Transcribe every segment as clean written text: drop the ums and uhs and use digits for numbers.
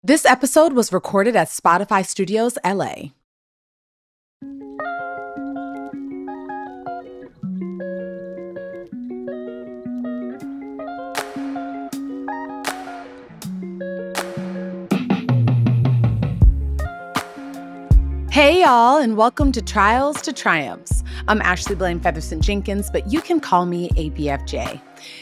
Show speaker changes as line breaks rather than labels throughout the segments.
This episode was recorded at Spotify Studios, LA. Hey, y'all, and welcome to Trials to Triumphs. I'm Ashley Blaine Featherston Jenkins, but you can call me ABFJ.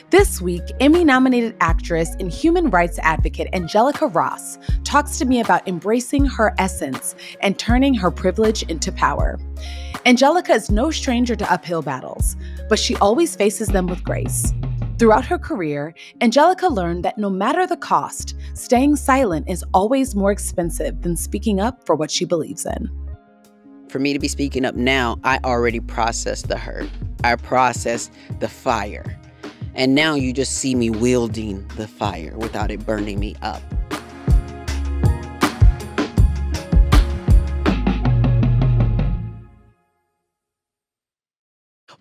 This week, Emmy-nominated actress and human rights advocate Angelica Ross talks to me about embracing her essence and turning her privilege into power. Angelica is no stranger to uphill battles, but she always faces them with grace. Throughout her career, Angelica learned that no matter the cost, staying silent is always more expensive than speaking up for what she believes in.
For me to be speaking up now, I already processed the hurt. I processed the fire. And now you just see me wielding the fire without it burning me up.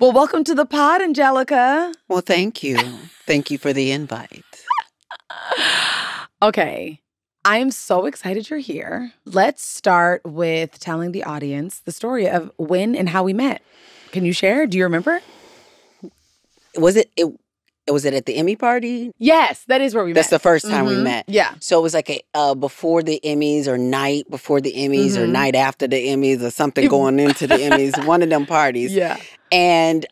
Well, welcome to the pod, Angelica.
Well, thank you. Thank you for the invite.
Okay, I am so excited you're here. Let's start with telling the audience the story of when and how we met. Can you share? Do you remember?
Was it at the Emmy party?
Yes, that is where we met.
That's the first time we met.
Yeah.
So it was like a before the Emmys or night before the Emmys or night after the Emmys or something going into the Emmys, one of them parties.
Yeah.
And,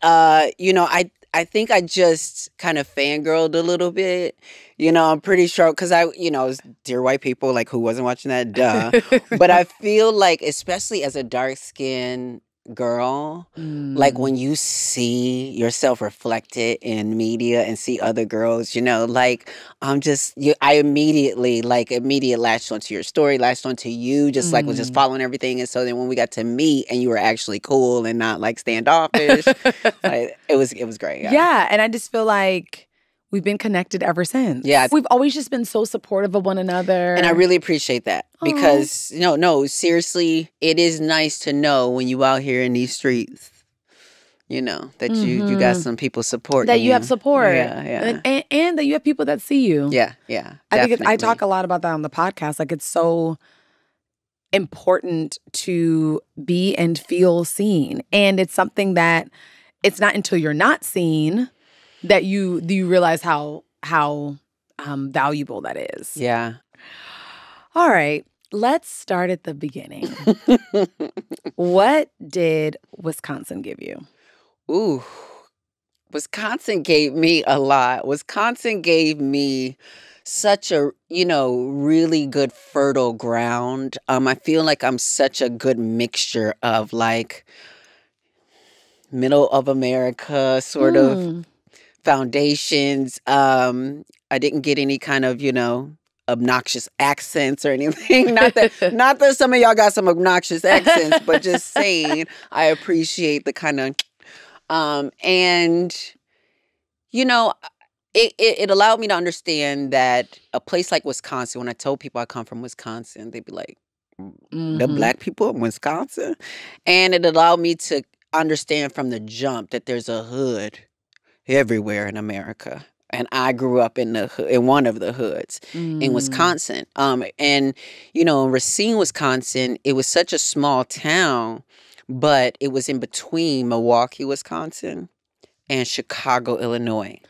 I think I just kind of fangirled a little bit. I'm pretty sure because it was Dear White People, like who wasn't watching that? Duh. But I feel like, especially as a dark-skinned girl, like when you see yourself reflected in media and see other girls, I immediately latched onto your story, latched onto you, was just following everything. And so then when we got to meet and you were actually cool and not like standoffish, it was great.
Yeah, and I just feel like we've been connected ever since.
Yeah.
We've always just been so supportive of one another.
And I really appreciate that because, no, seriously, it is nice to know when you out here in these streets, that you got some people supporting
that you have support.
Yeah.
And that you have people that see you.
Yeah.
I think I talk a lot about that on the podcast. Like, it's so important to be and feel seen. And it's something that it's not until you're not seen that you realize how valuable that is.
Yeah.
All right, let's start at the beginning. What did Wisconsin give you?
Ooh, Wisconsin gave me a lot. Wisconsin gave me such a, really good fertile ground. I feel like I'm such a good mixture of like middle of America sort of foundations. I didn't get any kind of, obnoxious accents or anything. Not that some of y'all got some obnoxious accents, but just saying I appreciate the kind of it allowed me to understand that a place like Wisconsin, when I told people I come from Wisconsin, they'd be like, the black people in Wisconsin? And it allowed me to understand from the jump that there's a hood everywhere in America. And I grew up in one of the hoods in Wisconsin. In Racine, Wisconsin, it was such a small town, but it was in between Milwaukee, Wisconsin, and Chicago, Illinois.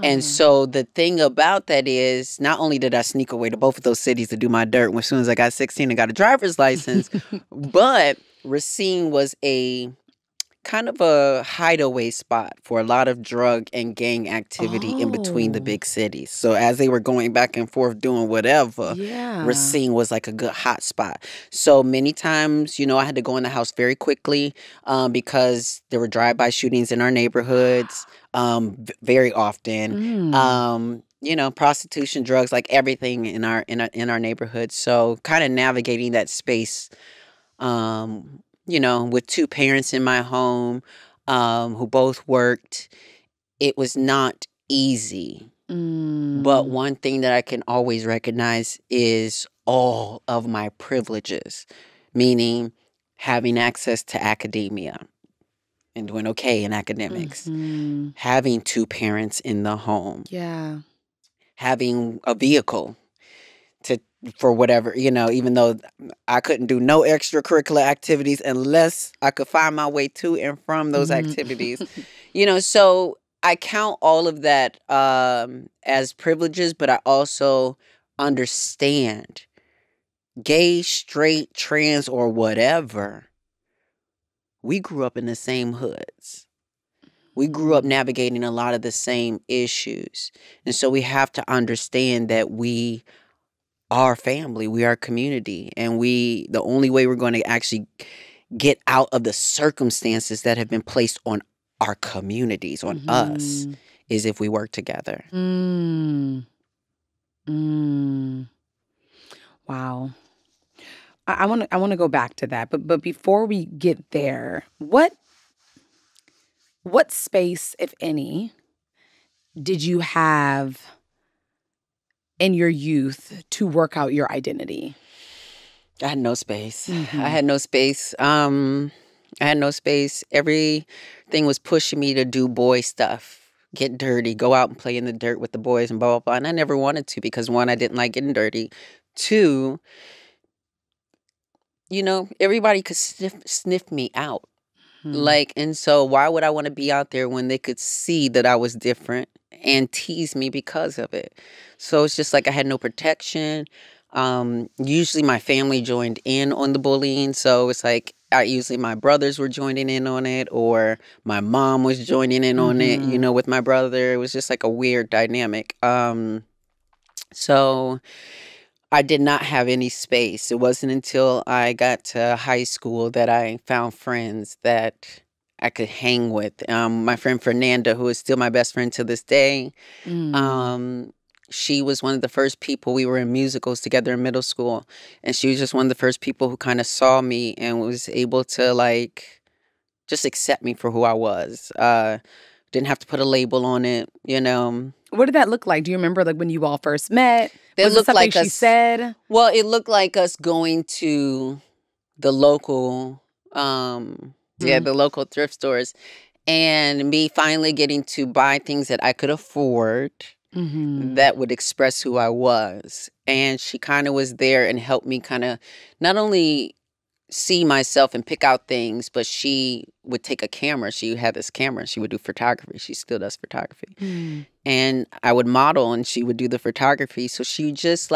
And so the thing about that is, not only did I sneak away to both of those cities to do my dirt as soon as I got 16 and got a driver's license, but Racine was a kind of a hideaway spot for a lot of drug and gang activity in between the big cities. So as they were going back and forth doing whatever, Racine was like a good hot spot. So many times, I had to go in the house very quickly because there were drive-by shootings in our neighborhoods very often. Prostitution, drugs, like everything in our neighborhood. So kind of navigating that space with two parents in my home who both worked, it was not easy. But one thing that I can always recognize is all of my privileges, meaning having access to academia and doing okay in academics, having two parents in the home, having a vehicle for whatever, even though I couldn't do no extracurricular activities unless I could find my way to and from those activities. So I count all of that as privileges, but I also understand gay, straight, trans, or whatever. We grew up in the same hoods. We grew up navigating a lot of the same issues. And so we have to understand that we are family, we are community, and the only way we're going to actually get out of the circumstances that have been placed on our communities, on us, is if we work together.
Wow. I want to go back to that, but before we get there, what space, if any, did you have in your youth to work out your identity?
I had no space. I had no space. I had no space. Everything was pushing me to do boy stuff, get dirty, go out and play in the dirt with the boys and blah, blah, blah. And I never wanted to because, one, I didn't like getting dirty. Two, everybody could sniff me out. And so why would I want to be out there when they could see that I was different and tease me because of it? So it's just like I had no protection. Usually my family joined in on the bullying. So it's like usually my brothers were joining in on it, or my mom was joining in on it, with my brother. It was just like a weird dynamic. So I did not have any space. It wasn't until I got to high school that I found friends that I could hang with. My friend Fernanda, who is still my best friend to this day, she was one of the first people. We were in musicals together in middle school, and she was just one of the first people who kind of saw me and was able to just accept me for who I was. Didn't have to put a label on it,
What did that look like? Do you remember when you all first met?
Was it something
she said?
Well, it looked like us going to the local, the local thrift stores, and me finally getting to buy things that I could afford that would express who I was. And she kind of was there and helped me kind of not only see myself and pick out things, but she would take a camera. She had this camera. She would do photography. She still does photography. And I would model and she would do the photography. So she just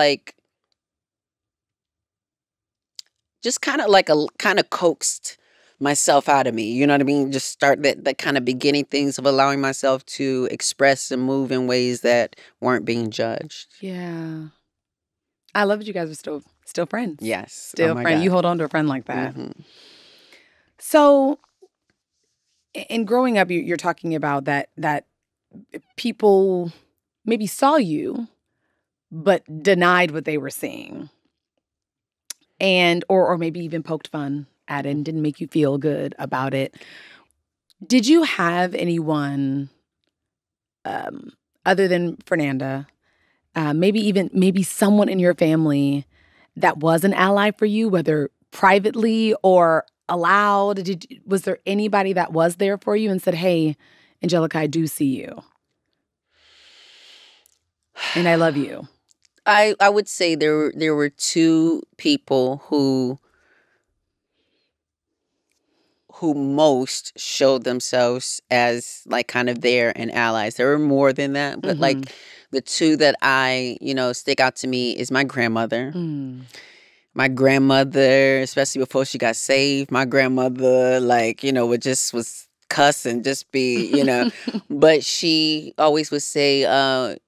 kind of coaxed myself out of me. You know what I mean? Just start that kind of beginning things of allowing myself to express and move in ways that weren't being judged.
Yeah. I love that you guys are still friends.
Yes.
Still friends. You hold on to a friend like that. So in growing up, you're talking about that people maybe saw you, but denied what they were seeing. And or maybe even poked fun at it and didn't make you feel good about it. Did you have anyone other than Fernanda, maybe someone in your family that was an ally for you, whether privately or aloud? Was there anybody that was there for you and said, "Hey, Angelica, I do see you, and I love you"?
I would say there were two people who most showed themselves as kind of there and allies. There were more than that, but the two that I, stick out to me is my grandmother. My grandmother, especially before she got saved, my grandmother, was cuss and just be, but she always would say,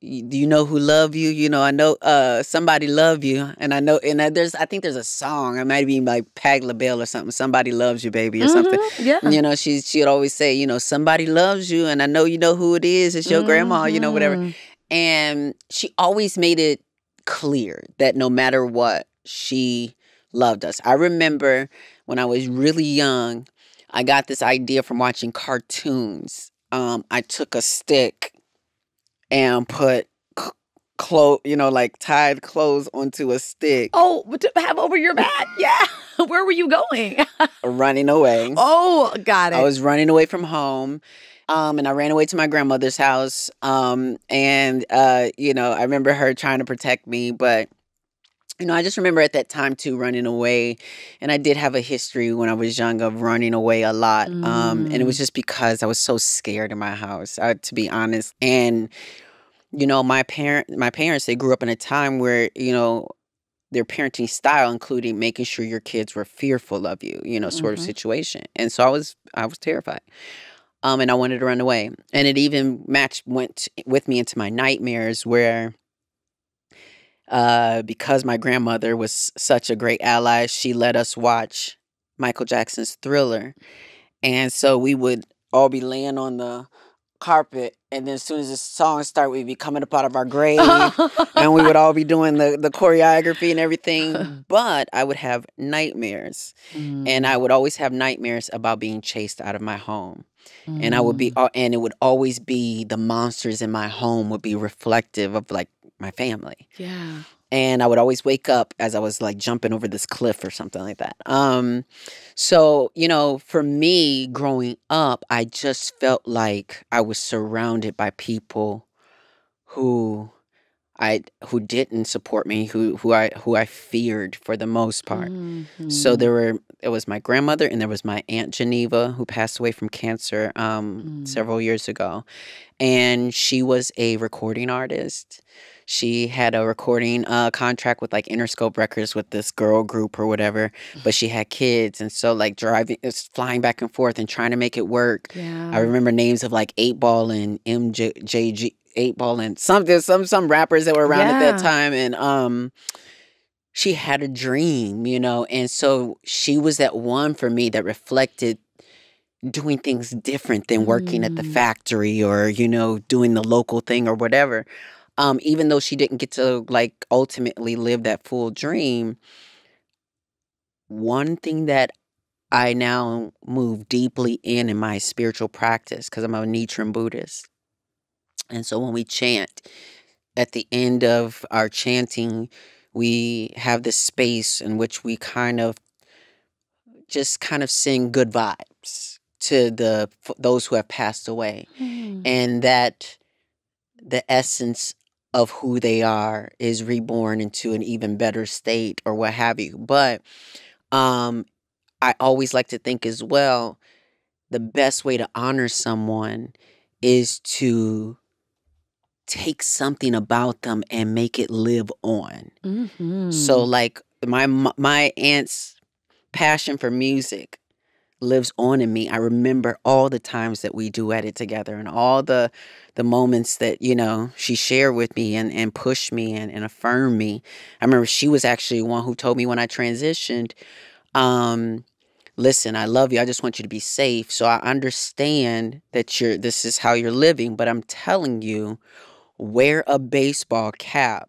do you know who love you? I know somebody love you. And I know, and I think there's a song, it might be like Pag LaBelle or something, somebody loves you, baby, or something.
Yeah.
She'd always say, somebody loves you, and I know you know who it is. It's your grandma, whatever. And she always made it clear that no matter what, she loved us. I remember when I was really young, I got this idea from watching cartoons. I took a stick and put tied clothes onto a stick.
Oh, to have over your back? Yeah. Where were you going?
Running away.
Oh, got it.
I was running away from home. And I ran away to my grandmother's house. I remember her trying to protect me, but I just remember at that time too running away, and I did have a history when I was young of running away a lot. And it was just because I was so scared in my house, to be honest. And my parents, they grew up in a time where their parenting style including making sure your kids were fearful of you, sort of situation. And so I was terrified. And I wanted to run away, and it even went with me into my nightmares where because my grandmother was such a great ally, she let us watch Michael Jackson's Thriller. And so we would all be laying on the carpet, and then as soon as the song started, we'd be coming up out of our grave, and we would all be doing the choreography and everything. But I would have nightmares, and I would always have nightmares about being chased out of my home. And I would be, and it would always be the monsters in my home would be reflective of like my family.
Yeah.
And I would always wake up as I was like jumping over this cliff or something like that. So, for me growing up, I just felt like I was surrounded by people who who didn't support me, who I feared for the most part. So it was my grandmother, and there was my Aunt Geneva, who passed away from cancer several years ago. And she was a recording artist. She had a recording contract with like Interscope Records with this girl group or whatever, but she had kids, and so like flying back and forth and trying to make it work.
Yeah.
I remember names of like 8Ball and MJG, 8Ball and some rappers that were around at that time, and she had a dream, and so she was that one for me that reflected doing things different than working at the factory or doing the local thing or whatever. Even though she didn't get to like ultimately live that full dream, one thing that I now move deeply in my spiritual practice, because I'm a Nichiren Buddhist. And so when we chant, at the end of our chanting, we have this space in which we kind of sing good vibes to those who have passed away. And that the essence of who they are is reborn into an even better state or what have you. But I always like to think as well, the best way to honor someone is to take something about them and make it live on. So like my aunt's passion for music lives on in me. I remember all the times that we duetted together and all the moments that, she shared with me and pushed me and affirmed me. I remember she was actually one who told me when I transitioned, listen, I love you. I just want you to be safe. So I understand that this is how you're living, but I'm telling you, wear a baseball cap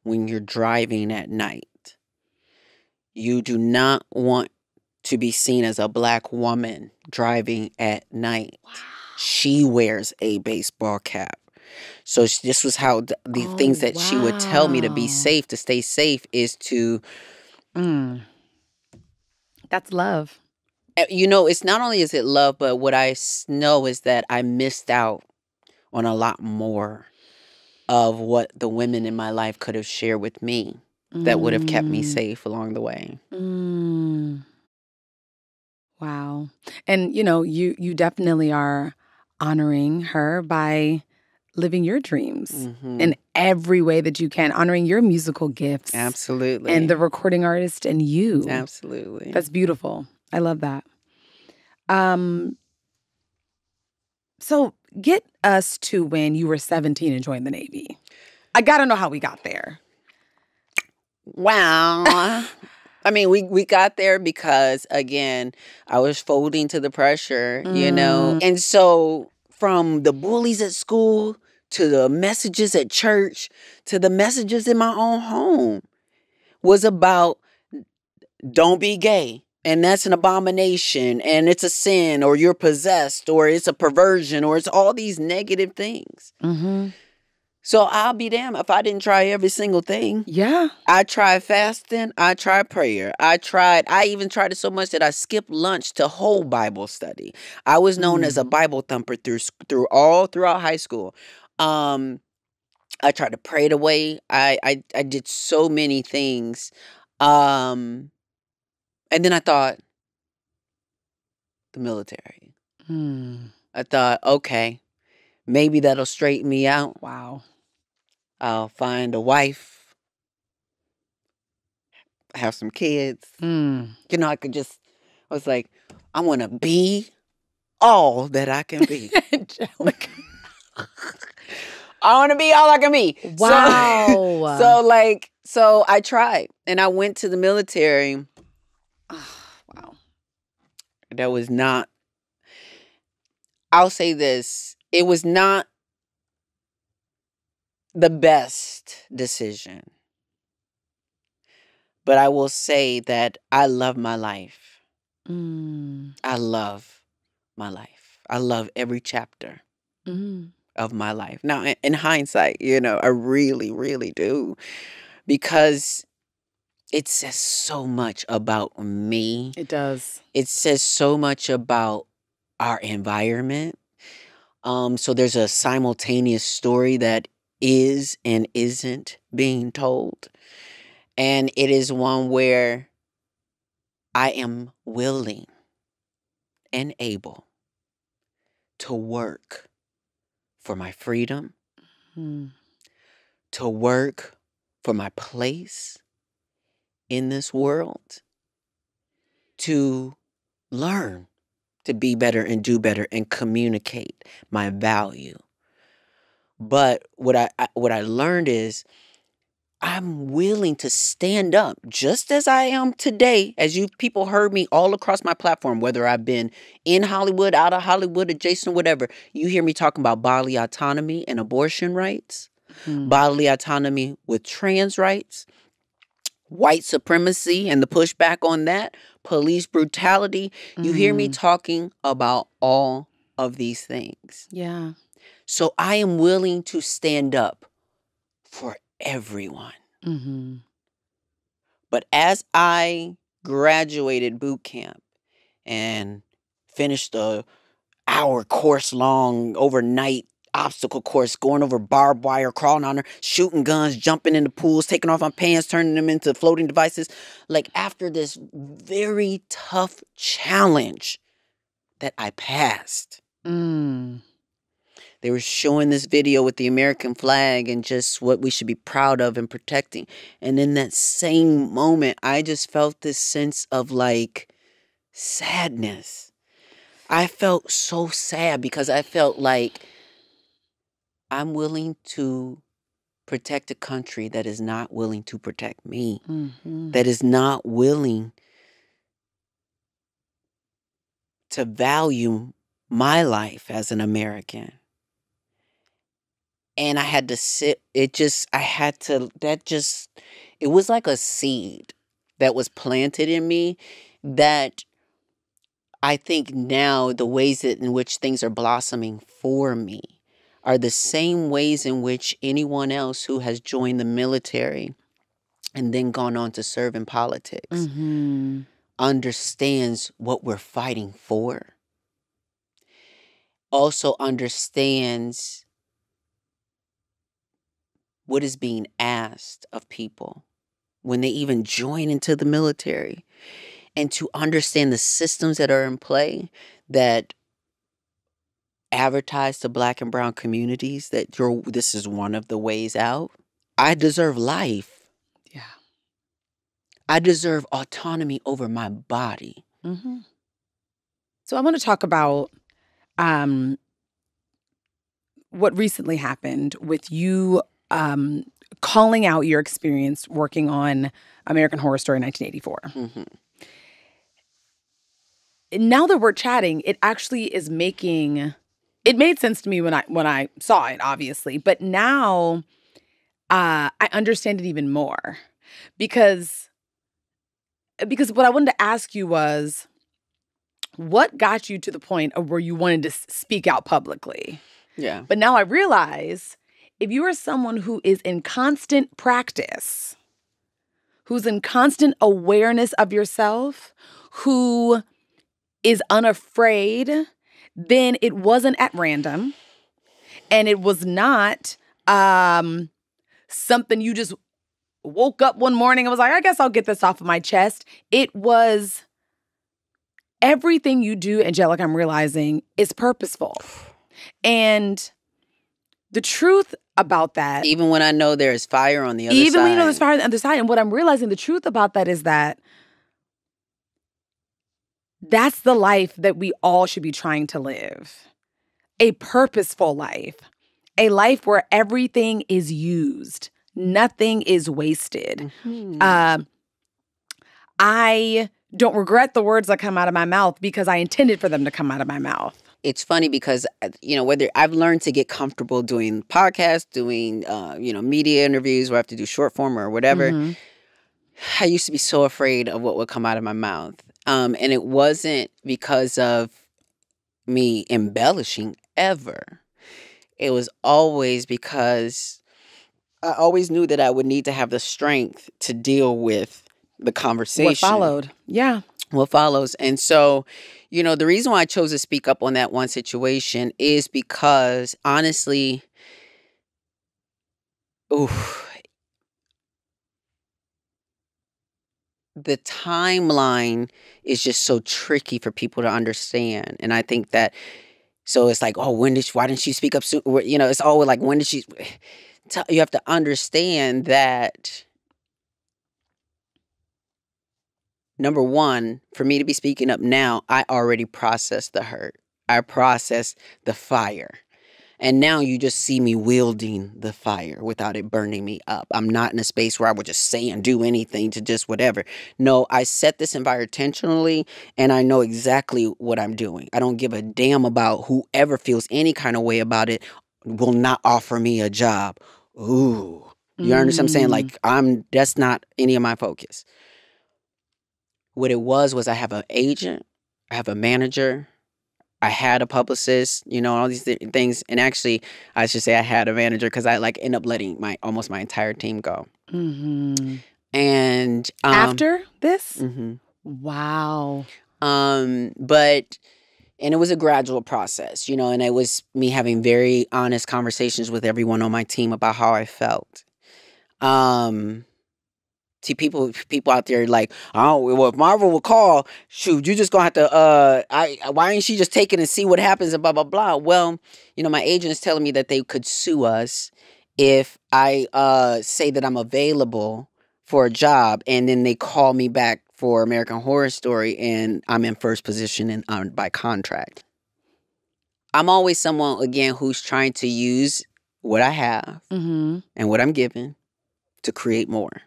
when you're driving at night. You do not want to be seen as a Black woman driving at night. Wow. She wears a baseball cap. So this was how the things that she would tell me to be safe, to stay safe, is to...
That's love.
It's not only is it love, but what I know is that I missed out on a lot more of what the women in my life could have shared with me that would have kept me safe along the way.
Wow. And, you definitely are honoring her by living your dreams in every way that you can, honoring your musical gifts.
Absolutely.
And the recording artist and you.
Absolutely.
That's beautiful. I love that. So get us to when you were 17 and joined the Navy. I got to know how we got there.
Wow. I mean, we got there because, again, I was folding to the pressure, And so from the bullies at school to the messages at church to the messages in my own home was about don't be gay. And that's an abomination, and it's a sin, or you're possessed, or it's a perversion, or it's all these negative things. So I'll be damned if I didn't try every single thing.
Yeah.
I tried fasting. I tried prayer. I even tried it so much that I skipped lunch to whole Bible study. I was known as a Bible thumper throughout high school. I tried to pray it away. I did so many things. And then I thought, the military. I thought, okay, maybe that'll straighten me out.
Wow.
I'll find a wife, have some kids. You know, I was like, I want to be all that I can be.
Angelica.
I want to be all I can be.
Wow.
So I tried, and I went to the military.
Wow.
That was not, I'll say this, it was not the best decision. But I will say that I love my life. I love my life. I love every chapter of my life. Now, in hindsight, I really, really do. Because it says so much about me.
It does.
It says so much about our environment. So there's a simultaneous story that is and isn't being told. And it is one where I am willing and able to work for my freedom, to work for my place in this world, to learn to be better and do better and communicate my value. But what I learned is I'm willing to stand up just as I am today, as you people heard me all across my platform, whether I've been in Hollywood, out of Hollywood, adjacent, whatever. You hear me talking about bodily autonomy and abortion rights, bodily autonomy with trans rights, white supremacy and the pushback on that, police brutality. You hear me talking about all of these things.
Yeah.
So I am willing to stand up for everyone. But as I graduated boot camp and finished the hour course long overnight obstacle course, going over barbed wire, crawling on her, shooting guns, jumping into pools, taking off my pants, turning them into floating devices. Like after this very tough challenge that I passed. They were showing this video with the American flag and just what we should be proud of and protecting. And in that same moment, I just felt this sense of like sadness. I felt so sad because I felt like I'm willing to protect a country that is not willing to protect me, that is not willing to value my life as an American. And I had to sit, it was like a seed that was planted in me that I think now the ways in which things are blossoming for me are the same ways in which anyone else who has joined the military and then gone on to serve in politics understands what we're fighting for. Also understands what is being asked of people when they even join into the military, and to understand the systems that are in play that advertise to Black and brown communities that this is one of the ways out. I deserve life.
Yeah.
I deserve autonomy over my body.
So I want to talk about what recently happened with you calling out your experience working on American Horror Story 1984. Now that we're chatting, it actually is it made sense to me when I saw it, obviously. But now I understand it even more. Because what I wanted to ask you was, what got you to the point of where you wanted to speak out publicly?
Yeah.
But now I realize if you are someone who is in constant practice, who's in constant awareness of yourself, who is unafraid, then it wasn't at random, and it was not something you just woke up one morning and was like, I guess I'll get this off of my chest. It was everything you do, Angelica, I'm realizing, is purposeful. And the truth about that...
Even when I know there's fire on the other side.
Even when you know there's fire on the other side. And what I'm realizing, the truth about that is that that's the life that we all should be trying to live. A purposeful life. A life where everything is used. Nothing is wasted.
Mm-hmm.
I don't regret the words that come out of my mouth because I intended for them to come out of my mouth.
It's funny because, whether I've learned to get comfortable doing podcasts, doing, media interviews where I have to do short form or whatever. Mm-hmm. I used to be so afraid of what would come out of my mouth. And it wasn't because of me embellishing ever. It was always because I always knew that I would need to have the strength to deal with the conversation.
What followed. Yeah.
What follows. And so, the reason why I chose to speak up on that one situation is because, honestly, the timeline is just so tricky for people to understand. And I think that, so it's like, why didn't she speak up soon? It's always like, when did she... You have to understand that, number one, for me to be speaking up now, I already processed the hurt. I processed the fire. And now you just see me wielding the fire without it burning me up. I'm not in a space where I would just say and do anything to just whatever. No, I set this environment intentionally, and I know exactly what I'm doing. I don't give a damn about whoever feels any kind of way about it will not offer me a job. Ooh, you understand what I'm saying? Like, that's not any of my focus. What it was I have an agent, I have a manager, I had a publicist, all these things. And actually, I should say I had a manager because I end up letting almost my entire team go.
Mm-hmm.
And
after this?
Mm-hmm.
Wow.
And it was a gradual process, and it was me having very honest conversations with everyone on my team about how I felt. See, people out there like, well, if Marvel will call, shoot, you just gonna have to, why ain't she just take it and see what happens and blah, blah, blah. Well, my agent is telling me that they could sue us if I say that I'm available for a job and then they call me back for American Horror Story and I'm in first position by contract. I'm always someone, again, who's trying to use what I have and what I'm given to create more.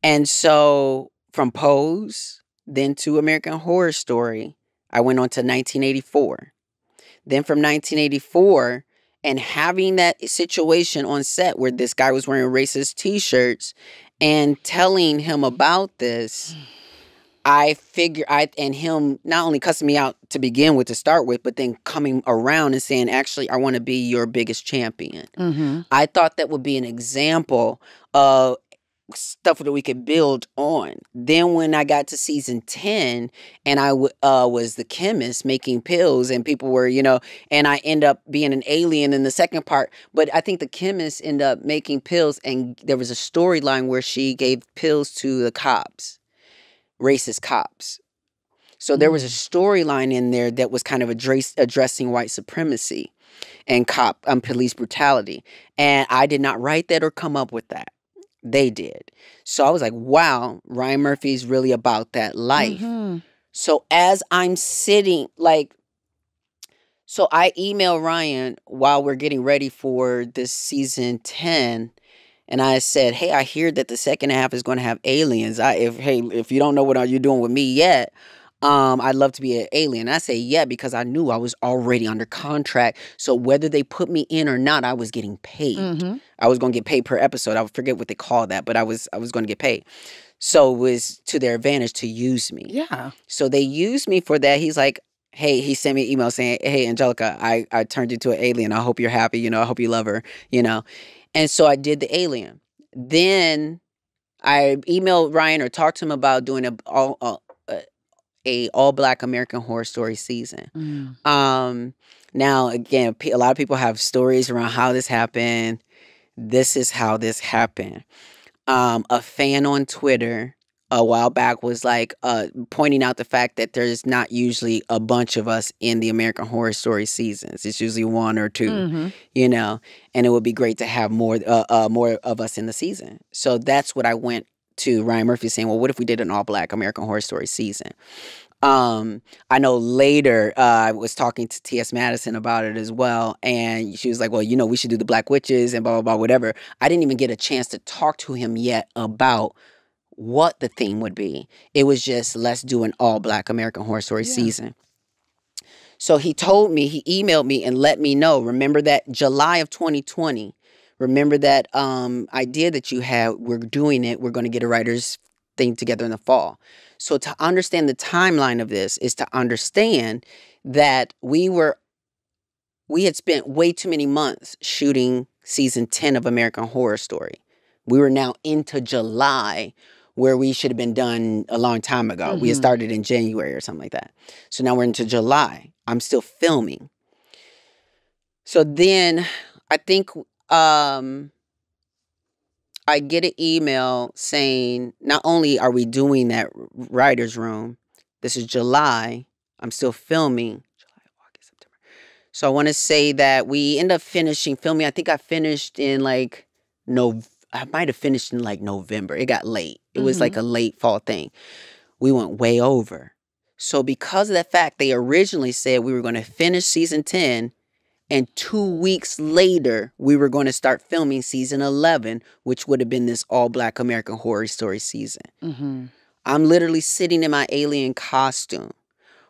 And so from Pose, then to American Horror Story, I went on to 1984. Then from 1984, and having that situation on set where this guy was wearing racist T-shirts and telling him about this, I figured, and him not only cussing me out to begin with, to start with, but then coming around and saying, actually, I want to be your biggest champion. Mm-hmm. I thought that would be an example of stuff that we could build on. Then when I got to season 10 and I was the chemist making pills and people were, and I end up being an alien in the second part. But I think the chemist ended up making pills and there was a storyline where she gave pills to the cops, racist cops. So there was a storyline in there that was kind of addressing white supremacy and police brutality. And I did not write that or come up with that. They did. So I was like, wow, Ryan Murphy is really about that life. Mm-hmm. So as I'm sitting, so I email Ryan while we're getting ready for this season 10. And I said, hey, I hear that the second half is going to have aliens. If you don't know what you're doing with me yet, I'd love to be an alien. I say, yeah, because I knew I was already under contract. So whether they put me in or not, I was getting paid. Mm-hmm. I was going to get paid per episode. I forget what they call that, but I was going to get paid. So it was to their advantage to use me.
Yeah.
So they used me for that. He's like, hey, he sent me an email saying, hey, Angelica, I turned into an alien. I hope you're happy. I hope you love her, And so I did the alien. Then I emailed Ryan or talked to him about doing a all-black American Horror Story season. Now, again, a lot of people have stories around how this happened. This is how this happened. A fan on Twitter a while back was like pointing out the fact that there's not usually a bunch of us in the American Horror Story seasons. It's usually one or two, you know, and it would be great to have more of us in the season. So that's what I went to Ryan Murphy saying, well, what if we did an all-black American Horror Story season? I know later I was talking to T.S. Madison about it as well, and she was like, well, you know, we should do the Black Witches and blah, blah, blah, whatever. I didn't even get a chance to talk to him yet about what the theme would be. It was just, let's do an all-black American Horror Story season. So he told me, he emailed me and let me know, remember that July of 2020, remember that idea that you had, we're doing it, we're going to get a writer's thing together in the fall. So to understand the timeline of this is to understand that we had spent way too many months shooting season 10 of American Horror Story. We were now into July, where we should have been done a long time ago. We had started in January or something like that. So now we're into July. I'm still filming. So then I think I get an email saying, not only are we doing that writer's room, this is July, I'm still filming. July, August, September. So I want to say that we end up finishing filming. I think I finished in like I might have finished in like November. It got late. It was like a late fall thing. We went way over. So because of that fact, they originally said we were going to finish season 10, and 2 weeks later, we were going to start filming season 11, which would have been this all-black American Horror Story season. I'm literally sitting in my alien costume,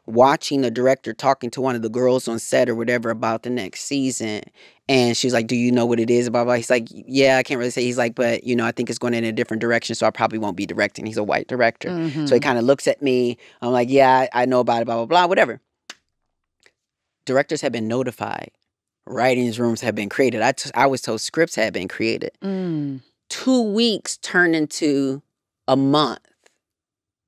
watching the director talking to one of the girls on set or whatever about the next season. And she's like, do you know what it is? Blah, blah. He's like, yeah, I can't really say. He's like, but, you know, I think it's going in a different direction, so I probably won't be directing. He's a white director. So he kind of looks at me. I'm like, yeah, I know about it, blah, blah, blah, whatever. Directors have been notified. Writings rooms have been created. I was told scripts had been created. 2 weeks turned into a month.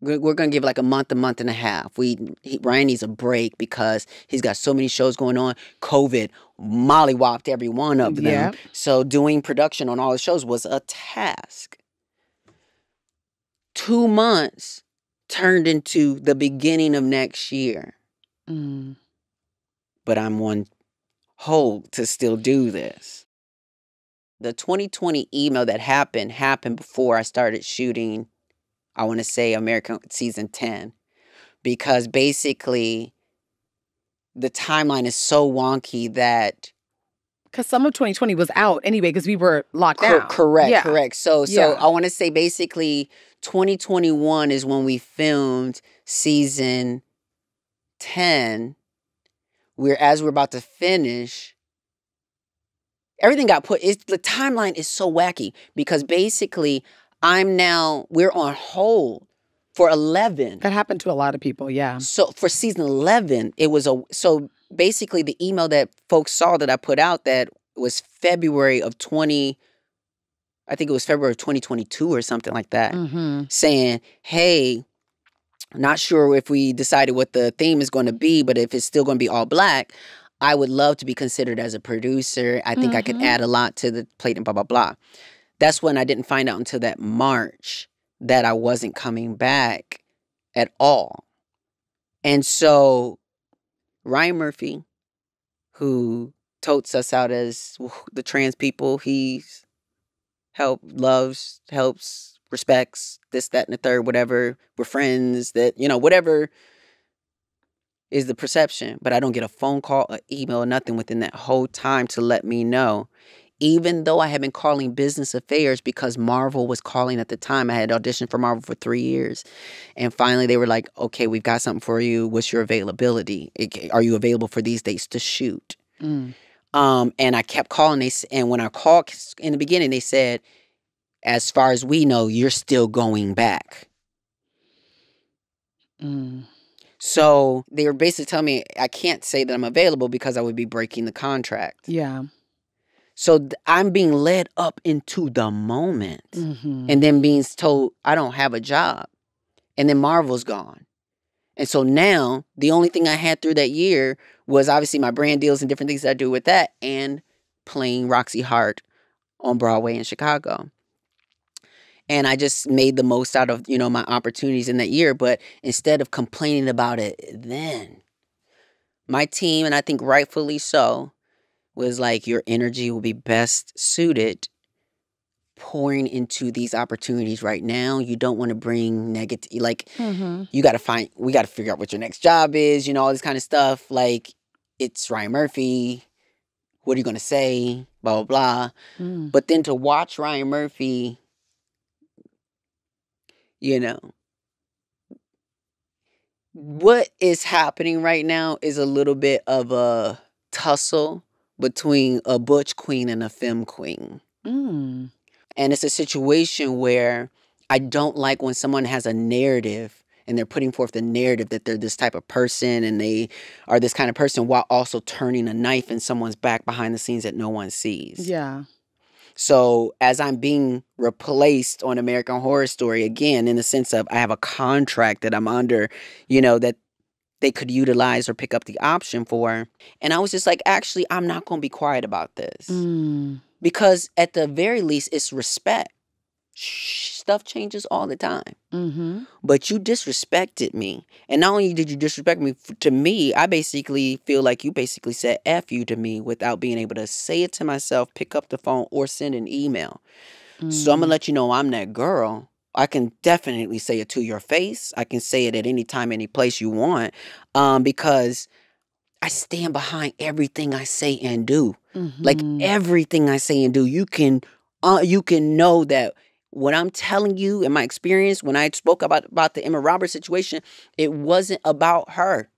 We're going to give like a month and a half. Ryan needs a break because he's got so many shows going on. COVID mollywopped every one of them. Yeah. So doing production on all the shows was a task. 2 months turned into the beginning of next year. But I'm on hold to still do this. The 2020 email that happened before I started shooting, I want to say, American season 10, because basically the timeline is so wonky that...
Because some of 2020 was out anyway because we were locked down.
Correct. So I want to say basically 2021 is when we filmed season 10. As we're about to finish, everything got put... The timeline is so wacky because basically... we're on hold for 11.
That happened to a lot of people, yeah.
So for season 11, so basically the email that folks saw that I put out that was February of 2022 or something like that, saying, hey, not sure if we decided what the theme is going to be, but if it's still going to be all black, I would love to be considered as a producer. I think I could add a lot to the plate and blah, blah, blah. That's when I didn't find out until that March that I wasn't coming back at all. And so Ryan Murphy, who totes us out as the trans people he's loves, helps, respects, this, that, and the third, whatever, we're friends, that, you know, whatever is the perception. But I don't get a phone call, an email, or nothing within that whole time to let me know. Even though I had been calling business affairs because Marvel was calling at the time. I had auditioned for Marvel for 3 years. And finally they were like, okay, we've got something for you. What's your availability? Are you available for these dates to shoot? And I kept calling. And when I called in the beginning, they said, as far as we know, you're still going back. So they were basically telling me I can't say that I'm available because I would be breaking the contract.
Yeah.
So I'm being led up into the moment and then being told I don't have a job. And then Marvel's gone. And so now the only thing I had through that year was obviously my brand deals and different things that I do with that and playing Roxy Hart on Broadway in Chicago. And I just made the most out of, my opportunities in that year. But instead of complaining about it then, my team, and I think rightfully so, was like, your energy will be best suited pouring into these opportunities right now. You don't want to bring negative, like, we got to figure out what your next job is, all this kind of stuff. Like, it's Ryan Murphy. What are you going to say? Blah, blah, blah. But then to watch Ryan Murphy, what is happening right now is a little bit of a tussle between a butch queen and a femme queen. And it's a situation where I don't like when someone has a narrative and they're putting forth the narrative that they're this type of person and they are this kind of person while also turning a knife in someone's back behind the scenes that no one sees.
Yeah.
So as I'm being replaced on American Horror Story, again, in the sense of I have a contract that I'm under, that they could utilize or pick up the option for. And I was just like, actually, I'm not going to be quiet about this. Because at the very least, it's respect. Stuff changes all the time. But you disrespected me. And not only did you disrespect me, to me, I basically feel like you basically said F you to me without being able to say it to myself, pick up the phone, or send an email. So I'm going to let you know I'm that girl. I can definitely say it to your face. I can say it at any time, any place you want. Because I stand behind everything I say and do. Like everything I say and do. You can know that what I'm telling you in my experience, when I spoke about the Emma Roberts situation, it wasn't about her.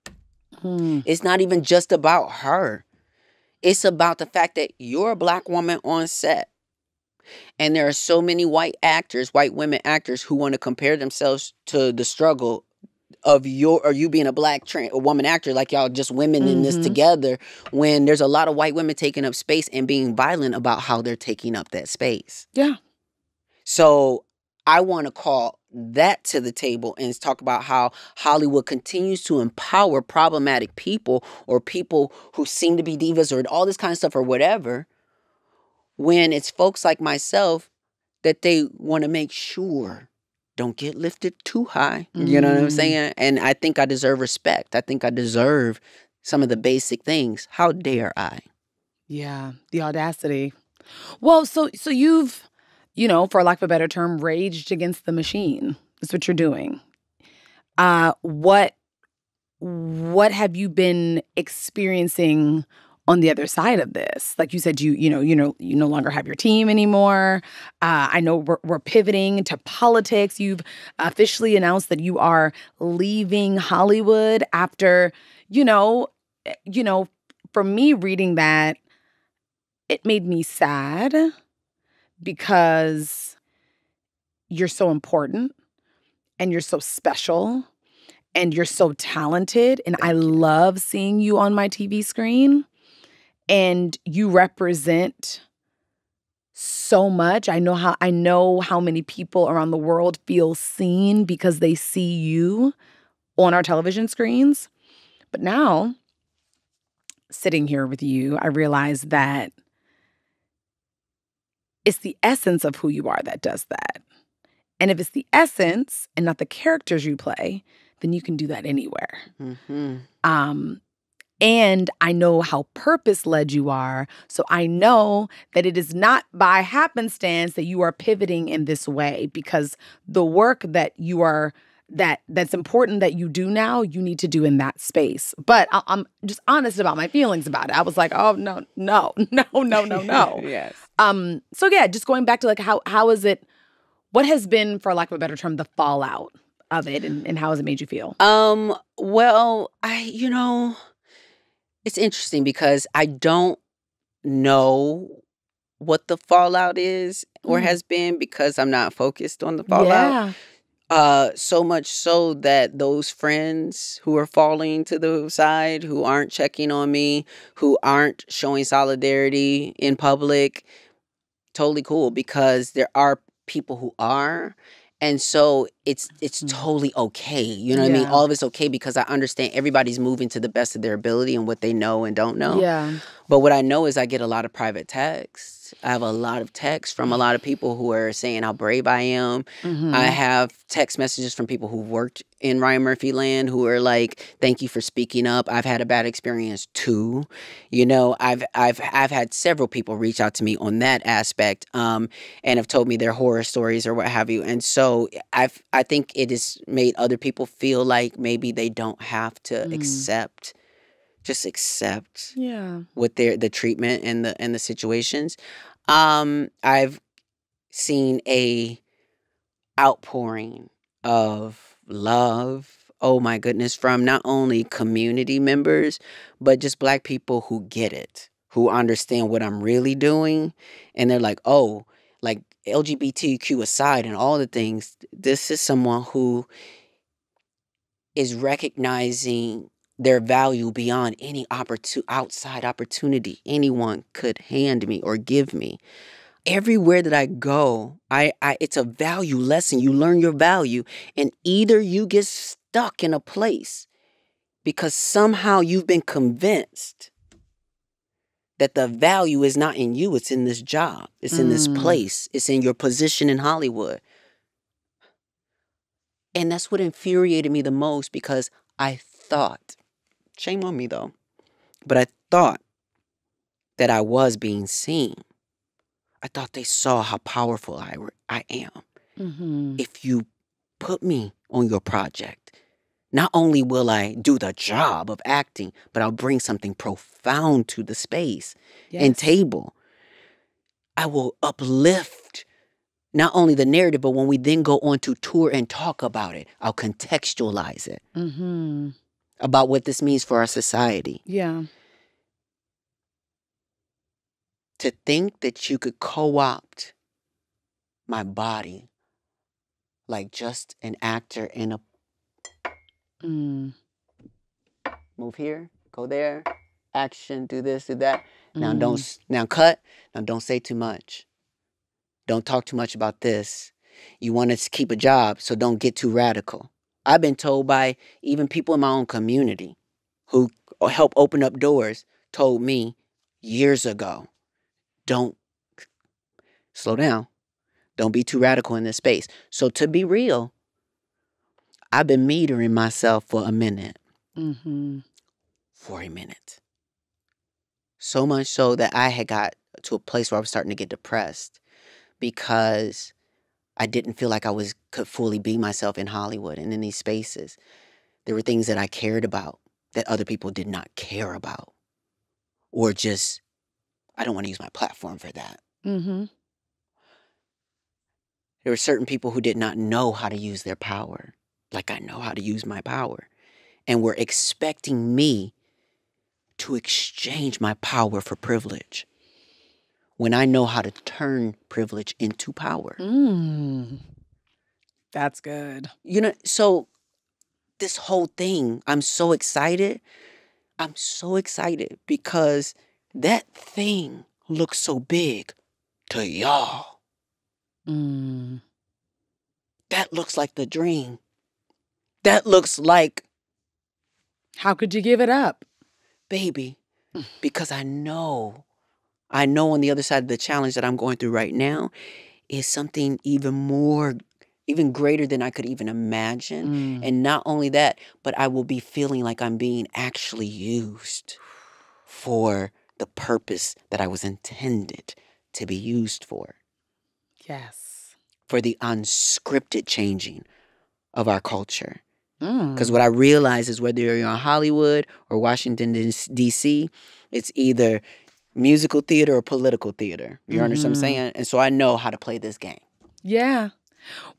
It's not even just about her. It's about the fact that you're a Black woman on set. And there are so many white women actors who want to compare themselves to the struggle of you being a Black a woman actor, like y'all just women in this together, when there's a lot of white women taking up space and being violent about how they're taking up that space.
Yeah.
So I want to call that to the table and talk about how Hollywood continues to empower problematic people or people who seem to be divas or all this kind of stuff or whatever, when it's folks like myself that they want to make sure don't get lifted too high. You know what I'm saying? And I think I deserve respect. I think I deserve some of the basic things. How dare I? Yeah.
The audacity. Well, so you've, for lack of a better term, raged against the machine. That's what you're doing. What have you been experiencing on the other side of this? Like you said, you no longer have your team anymore. I know we're pivoting to politics. You've officially announced that you are leaving Hollywood after, for me reading that, it made me sad because you're so important and you're so special and you're so talented. And I love seeing you on my TV screen. And you represent so much. I know how many people around the world feel seen because they see you on our television screens. But now, sitting here with you, I realize that it's the essence of who you are that does that. And if it's the essence and not the characters you play, then you can do that anywhere. And I know how purpose-led you are, so I know that it is not by happenstance that you are pivoting in this way, because the work that you are that's important that you do now, you need to do in that space. But I'm just honest about my feelings about it. I was like, oh no.
Yes.
So yeah, just going back to like how is it? What has been, for lack of a better term, the fallout of it, and how has it made you feel?
Well, it's interesting because I don't know what the fallout is or has been, because I'm not focused on the fallout. So much so that those friends who are falling to the side, who aren't checking on me, who aren't showing solidarity in public, totally cool, because there are people who are. And so it's totally okay. You know what I mean? All of it's okay because I understand everybody's moving to the best of their ability and what they know and don't know.
Yeah.
But what I know is I get a lot of private texts. I have a lot of texts from a lot of people who are saying how brave I am. I have text messages from people who've worked in Ryan Murphy land who are like, "Thank you for speaking up. I've had a bad experience too." You know, I've had several people reach out to me on that aspect, and have told me their horror stories or what have you. And so I think it has made other people feel like maybe they don't have to accept. Just accept what the treatment and the situations. I've seen a outpouring of love, oh my goodness, from not only community members, but just Black people who get it, who understand what I'm really doing. And they're like, oh, like LGBTQ aside and all the things, this is someone who is recognizing their value beyond any outside opportunity anyone could hand me or give me. Everywhere that I go, I it's a value lesson. You learn your value, and either you get stuck in a place because somehow you've been convinced that the value is not in you, it's in this job, it's in this place, it's in your position in Hollywood. And that's what infuriated me the most because I thought, shame on me though, but I thought that I was being seen. I thought they saw how powerful I am. If you put me on your project, not only will I do the job of acting, but I'll bring something profound to the space and table. I will uplift not only the narrative, but when we then go on to tour and talk about it, I'll contextualize it about what this means for our society.
Yeah.
To think that you could co-opt my body like just an actor in a move here, go there, action, do this, do that. Now now cut. Now don't say too much. Don't talk too much about this. You want to keep a job, so don't get too radical. I've been told by even people in my own community who help open up doors, told me years ago, don't slow down. Don't be too radical in this space. So to be real, I've been metering myself for a minute. For a minute. So much so that I had got to a place where I was starting to get depressed because I didn't feel like could fully be myself in Hollywood and in these spaces. There were things that I cared about that other people did not care about. Or just, I don't want to use my platform for that. There were certain people who did not know how to use their power, like I know how to use my power, and were expecting me to exchange my power for privilege when I know how to turn privilege into power.
That's good.
You know, so this whole thing, I'm so excited. I'm so excited because that thing looks so big to y'all. That looks like the dream. That looks like,
how could you give it up?
Baby, because I know on the other side of the challenge that I'm going through right now is something even greater than I could even imagine. And not only that, but I will be feeling like I'm being actually used for the purpose that I was intended to be used for.
Yes.
For the unscripted changing of our culture. Because what I realize is whether you're in Hollywood or Washington, D.C., it's either musical theater or political theater. You understand what I'm saying? And so I know how to play this game.
Yeah.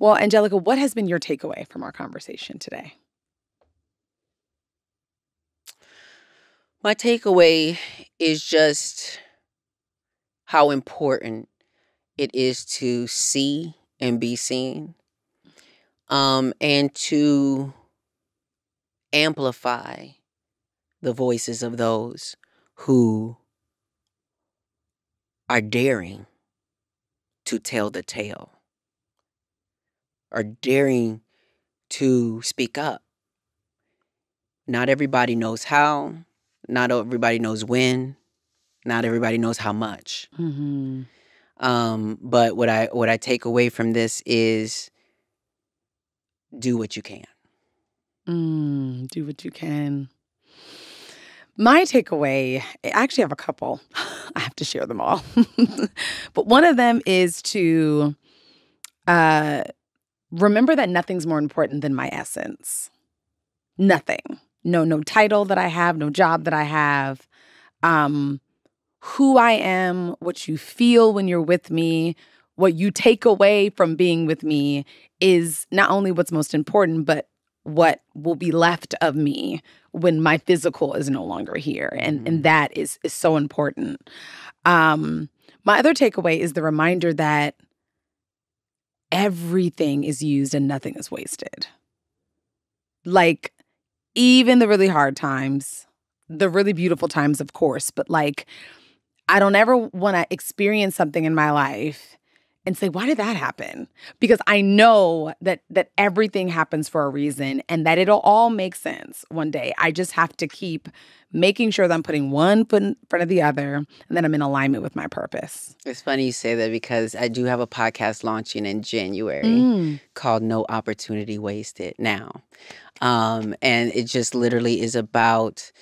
Well, Angelica, what has been your takeaway from our conversation today?
My takeaway is just how important it is to see and be seen, and to amplify the voices of those who are daring to tell the tale, are daring to speak up. Not everybody knows how. Not everybody knows when. Not everybody knows how much.
Mm-hmm.
But what I take away from this is do what you can.
Do what you can. My takeaway, I actually have a couple. I have to share them all. But one of them is to remember that nothing's more important than my essence. Nothing. No title that I have, no job that I have. Who I am, what you feel when you're with me, what you take away from being with me is not only what's most important, but what will be left of me when my physical is no longer here. And that is so important. My other takeaway is the reminder that everything is used and nothing is wasted. Like, even the really hard times, the really beautiful times, of course, but like, I don't ever want to experience something in my life and say, why did that happen? Because I know that everything happens for a reason and that it'll all make sense one day. I just have to keep making sure that I'm putting one foot in front of the other and that I'm in alignment with my purpose.
It's funny you say that because I do have a podcast launching in January called No Opportunity Wasted Now. And it just literally is about...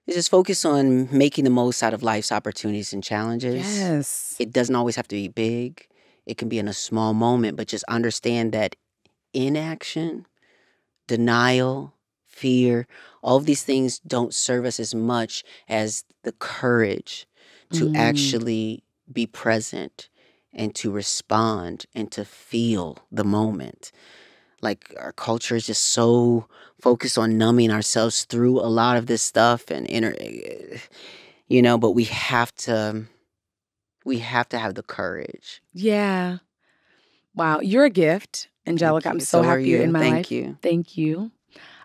It's just focus on making the most out of life's opportunities and challenges.
Yes.
It doesn't always have to be big. It can be in a small moment, but just understand that inaction, denial, fear, all of these things don't serve us as much as the courage to actually be present and to respond and to feel the moment. Like, our culture is just so focused on numbing ourselves through a lot of this stuff and but we have to have the courage.
Yeah. Wow. You're a gift, Angelica. I'm so happy you're in my life.
Thank you.
Thank you.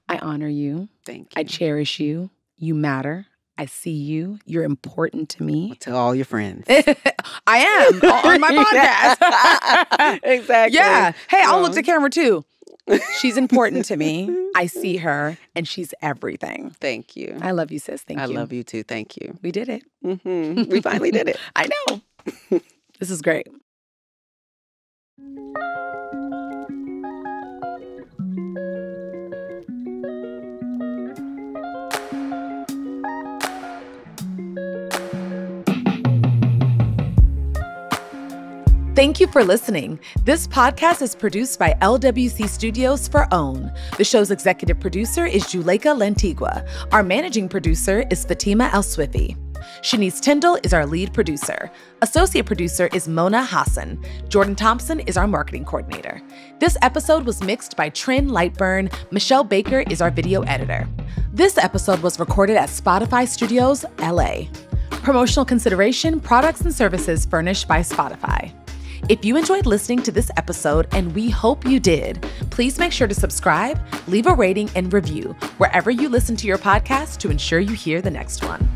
I honor you.
Thank you.
I cherish you. You matter. I see you. You're important to me.
To all your friends.
I am on my podcast.
Exactly.
Yeah. Hey, I'll look to camera too. She's important to me. I see her, and she's everything.
Thank you.
I love you, sis. Thank you.
I love you too. Thank you.
We did it.
We finally did it.
I know. This is great. Thank you for listening. This podcast is produced by LWC Studios for OWN. The show's executive producer is Juleka Lantigua. Our managing producer is Fatima El-Swifi. Shanice Tyndall is our lead producer. Associate producer is Mona Hassan. Jordan Thompson is our marketing coordinator. This episode was mixed by Trin Lightburn. Michelle Baker is our video editor. This episode was recorded at Spotify Studios, LA. Promotional consideration, products and services furnished by Spotify. If you enjoyed listening to this episode, and we hope you did, please make sure to subscribe, leave a rating, and review wherever you listen to your podcast to ensure you hear the next one.